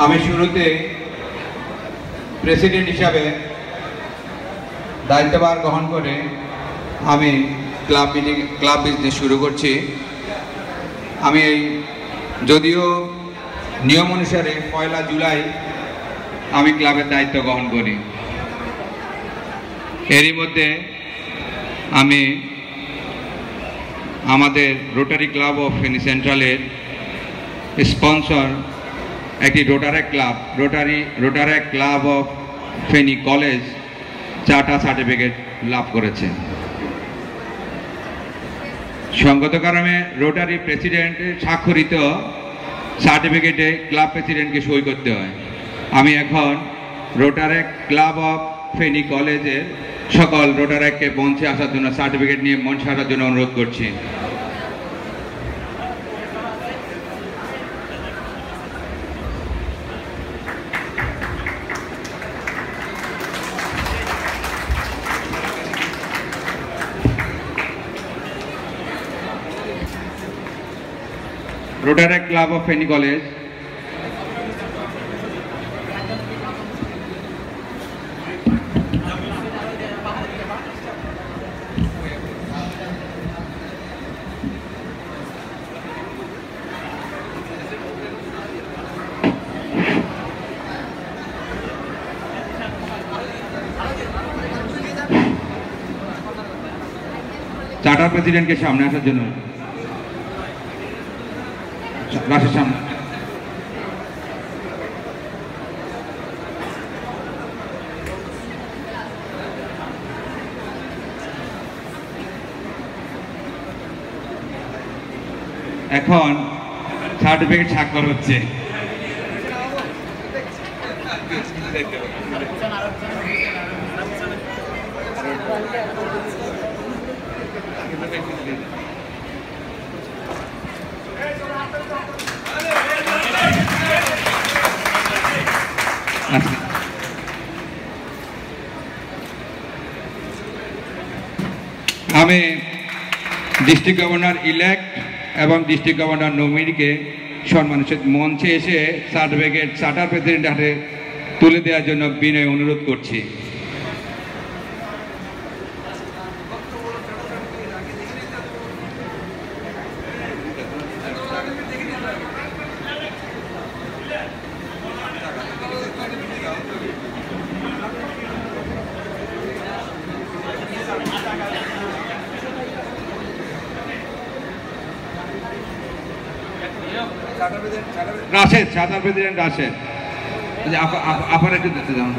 আমি শুরুতে প্রেসিডেন্ট হিসাবে দায়িত্বভার গ্রহণ করে আমি ক্লাব বিজনেস শুরু করছি। আমি যদিও নিয়ম অনুসারে 1 জুলাই আমি ক্লাবের দায়িত্ব গ্রহণ করি। এরই মধ্যে আমি আমাদের রোটারি ক্লাব অফ ফেনী সেন্ট্রালের স্পন্সর একটি rotary club of Feni college charter certificate লাভ করেছে। সঙ্গত কারণে রোটারি প্রেসিডেন্টের স্বাক্ষরিত সার্টিফিকেটে ক্লাব প্রেসিডেন্টকে সই করতে হয়। আমি এখন রোটারি ক্লাব অফ ফেনী কলেজের সকল রোটারিকে মঞ্চে আসার জন্য সার্টিফিকেট নিয়ে মঞ্চে আসার জন্য অনুরোধ করছি। Rotary club of Feni college charter প্রেসিডেন্টকে সামনে আসার জন্য রাশের সামনে। এখন সার্টিফিকেট স্বাক্ষর হচ্ছে। আমি ডিস্ট্রিক্ট গভর্নর ইলেক্ট এবং ডিস্ট্রিক্ট গভর্নর নমিনিকে সম্মানিত মঞ্চে এসে সার্টিফিকেট চার্টার প্রেসিডেন্ট হাতে তুলে দেওয়ার জন্য বিনয় অনুরোধ করছি। রাশেদ চার্টার প্রেসিডেন্ট রাশেদ, আপনারা একটু দেখতে যান।